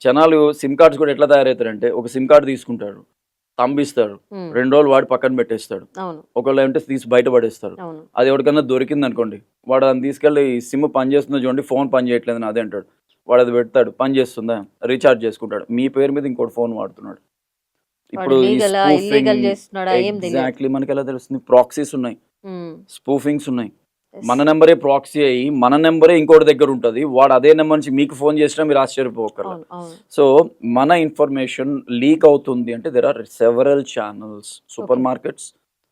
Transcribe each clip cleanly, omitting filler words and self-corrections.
జనాలు SIM cards కూడా ఎట్లా తయారవుతారంటే, ఒక సిమ్ కార్డ్ తీసుకుంటాడు, తంబిస్తాడు, హ్మ్. 2 రోజులు వాడి పక్కన పెట్టేస్తాడు. అవును. ఒకళ్ళు ఏమంటే తీసి బయట పడేస్తారు. అవును. అది ఎవరికన్నా దొరికిందనుకోండి, వాడు దాన్ని తీసుకెళ్ళి ఈ సిమ్ పని చేస్తుందో చూడండి, ఫోన్ పని చేయట్లేదు నాదే అంటాడు. వాడు అది పెడతాడు, పని చేస్తుందా? రీచార్జ్ చేసుకుంటాడు. మీ పేరు మీద ఇంకోటి ఫోన్ వాడుతున్నాడు. వాడు ఇప్పుడు ఈ లీగలా? స్పూఫింగ్ ఇల్లీగల్ చేస్తున్నాడా? ఏం తెలీదు. ఎగ్జాక్ట్‌లీ మనకెలా తెలుస్తుంది? ప్రాక్సీస్ ఉన్నాయి. హ్మ్. స్పూఫింగ్స్ ఉన్నాయి. యెస్. మన నంబరే ప్రాక్సీ అయ్యి, మన నంబరే ఇంకోటి దగ్గర ఉంటది. వాడు అదే నంబర్ నుంచి మీకు ఫోన్ చేసినా మీరు ఆశ్చర్యపోక్కర్ల. అవును. అవును. సో, మన ఇన్ఫర్మేషన్ లీక్ అవుతుంది అంటే there are several channels. Super okay. Markets,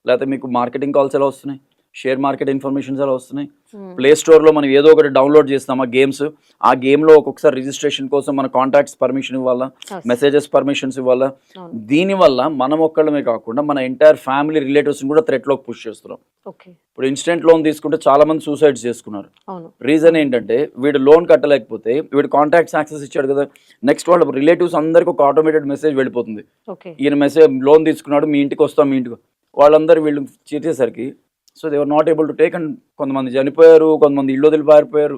లేకపోతే మీకు మార్కెటింగ్ కాల్స్ ఎలా వస్తున్నాయి? షేర్ మార్కెట్ ఇన్ఫర్మేషన్స్ ఎలా వస్తున్నాయి? హ్మ్. ప్లే స్టోర్‌లో మనం ఏదో ఒకటి డౌన్‌లోడ్ చేస్తామా గేమ్స్, ఆ గేమ్‌లో ఒక్కొక్కసారి రిజిస్ట్రేషన్ కోసం మన కాంటాక్ట్స్ పర్మిషన్ ఇవ్వాలా? యెస్. మెసేజెస్ పర్మిషన్స్ ఇవ్వాలా? అవును. దీనివల్ల మనం ఒక్కళ్ళమే కాకుండా మన ఎంటైర్ ఫ్యామిలీ రిలేటివ్స్‌ని కూడా థ్రెట్‌లోకి పుష్ చేస్తున్నాం. ఓకే. ఇప్పుడు ఇన్‌స్టెంట్ లోన్ తీసుకుంటే చాలా మంది సూసైడ్స్ చేసుకున్నారు. అవును. రీజన్ ఏంటంటే వీడు లోన్ కట్టలేకపోతే వీడు కాంటాక్ట్స్ యాక్సెస్ ఇచ్చాడు కదా! నెక్స్ట్ వాళ్ళ రిలేటివ్స్ అందరికి ఒక ఆటోమేటెడ్ మెసేజ్ వెళ్ళిపోతుంది. ఓకే. ఈయన లోన్ తీసుకున్నాడు, మీ ఇంటికి వస్తాం, మీ ఇంటికి వాళ్ళందరూ వీళ్ళు చేసేసరికి so they are not able to take, and కొంతమంది చనిపోయారు, కొంతమంది ఇల్లు వదిలి పారిపోయారు.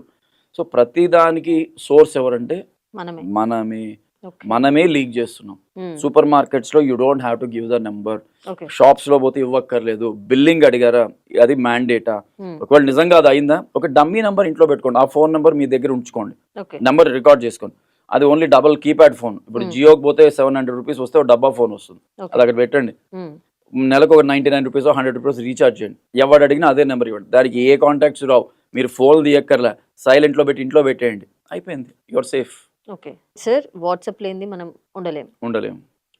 సో ప్రతి దానికి సోర్స్ ఎవరంటే మనమే. మనమే. ఓకే. మనమే లీక్ చేస్తున్నాం. హ్మ్. సూపర్ మార్కెట్స్‌లో you don't have to give the number. Okay. షాప్స్‌లో పోతే ఇవ్వక్కర్లేదు. బిల్లింగ్ అడిగారా? అది మ్యాండేటా? హ్మ్. ఒకవేళ నిజంగా అది అయిందా? ఒక డమ్మీ నంబర్ ఇంట్లో పెట్టుకోండి. ఆ ఫోన్ నంబర్ మీ దగ్గర ఉంచుకోండి. ఓకే. నంబర్ రికార్డ్ చేసుకోండి. అది ఓన్లీ డబుల్ కీప్యాడ్ ఫోన్. ఇప్పుడు హ్మ్. జియోకి పోతే ₹700 వస్తే ఒక డబ్బా ఫోన్ వస్తుంది. ఓకే. అది అక్కడ పెట్టండి. హ్మ్. నెలకు ఒక ₹99 ₹100 రీచార్జ్ చేయండి. ఎవడు అడిగినా అదే నెంబర్ ఇవ్వండి. దానికి ఏ కాంటాక్ట్స్ రావు. మీరు ఫోన్ తీయక్కర్లా. సైలెంట్‌లో పెట్టి ఇంట్లో పెట్టేయండి. అయిపోయింది. You are safe. Okay. Sir WhatsApp లేనిది మనం ఉండలేం. ఉండలేము.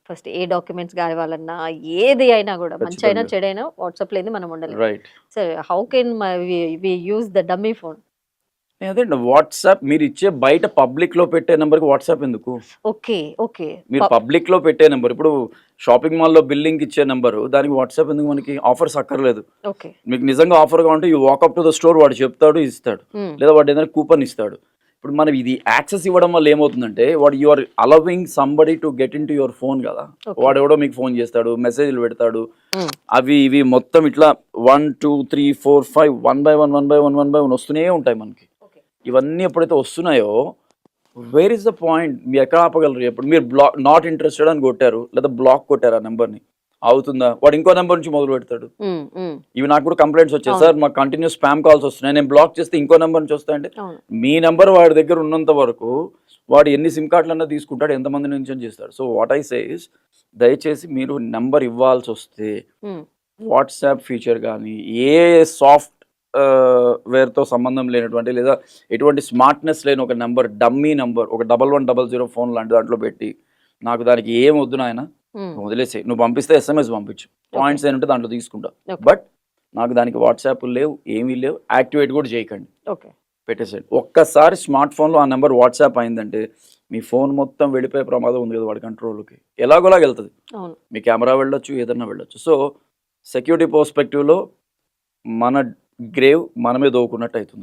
ఫస్ట్ ఏ డాక్యుమెంట్స్ కావాలన్నా, ఏది అయినా గూడా మంచైనా, ఖచ్చితంగా. చెడైనా వాట్సాప్ లేనిది మనం ఉండలేం. Right. Sir how can we use the dummy phone? అదేండి వాట్సాప్ మీరిచ్చే బయట పబ్లిక్‌లో పెట్టే నంబర్‌కి వాట్సాప్ ఎందుకు? ఓకే. ఓకే. మీరు పబ్లిక్‌లో పెట్టే నంబర్. ఇప్పుడు షాపింగ్ మాల్‌లో బిల్లింగ్‌కి ఇచ్చే నంబరు, దానికి వాట్సాప్ ఎందుకు మనకి? ఆఫర్స్ అక్కర్లేదు. ఓకే. మీకు నిజంగా ఆఫర్ కావాలంటే you walk up to the store, వాడు చెప్తాడు, ఇస్తాడు. హ్మ్. లేదా వాడు ఏదైనా కూపన్ ఇస్తాడు. ఇప్పుడు మనం ఇది యాక్సెస్ ఇవ్వడం వల్ల ఏమవుతుందంటే, వాడు you are allowing somebody to get into your phone గదా! ఓకే. వాడెవడో మీకు ఫోన్ చేస్తాడు, మెసేజ్‌లు పెడతాడు. హ్మ్. అవి ఇవి మొత్తం ఇట్లా 1, 2, 3, 4, 5 one by one, one by one, one by one వస్తూనే ఉంటాయి మనకి. ఓకే. ఇవన్నీ ఎప్పుడైతే వస్తున్నాయో వేర్ ఇస్ ద పాయింట్? మీరు ఎక్కడ ఆపగలరు? ఎప్పుడు మీరు నాట్ ఇంట్రెస్టెడ్ అని కొట్టారు, లేదా బ్లాక్ కొట్టారు ఆ నెంబర్‌ని. అవుతుందా? వాడు ఇంకో నెంబర్ నుంచి మొదలు పెడతాడు. హ్మ్. హ్మ్. ఇవి నాకు కూడా కంప్లైంట్స్ వచ్చాయి. అవును. సార్ మాకు కంటిన్యూస్ స్పామ్ కాల్స్ వస్తున్నాయి. నేను బ్లాక్ చేస్తే ఇంకో నెంబర్ నుంచి వస్తాయంటే, అవును. మీ నెంబర్ వాడి దగ్గర ఉన్నంత వరకు వాడు ఎన్ని సిమ్ కార్డులన్నా తీసుకుంటాడు, ఎంతమంది నుంచి అని చేస్తాడు. So what I say is, దయచేసి మీరు నెంబర్ ఇవ్వాల్సి వస్తే హ్మ్. వాట్సాప్ ఫీచర్ కానీ, ఏ సాఫ్ట్ వేర్‌తో సంబంధం లేనటువంటి, లేదా ఎటువంటి స్మార్ట్‌నెస్ లేని ఒక నంబర్, డమ్మీ నంబర్, ఒక 1100 ఫోన్ లాంటి దాంట్లో పెట్టి, నాకు దానికి ఏం వద్దు నాయన, హ్మ్. వదిలేసేయి. నువ్వు పంపిస్తే ఎస్ఎంఎస్ పంపించు. పాయింట్స్ ఏనుంటే దాంట్లో తీసుకుంటా. ఓకే. బట్ నాకు దానికి వాట్సాప్‌లు లేవు, ఏమీ లేవు. యాక్టివేట్ కూడా చేయకండి. ఓకే. పెట్టేసేయండి. ఒక్కసారి స్మార్ట్ ఫోన్‌లో ఆ నంబర్ వాట్సాప్ అయిందంటే, మీ ఫోన్ మొత్తం వెళ్ళిపోయే ప్రమాదం ఉంది కదా వాడి కంట్రోల్‌లోకి. ఎలాగోలాగా వెళ్తది. అవును. మీ కెమెరా వెళ్ళొచ్చు, ఏదన్నా వెళ్ళొచ్చు. సో, సెక్యూరిటీ పర్స్పెక్టివ్‌లో మన గ్రేవ్ మనమే దోవుకున్నట్టు అయితుంది.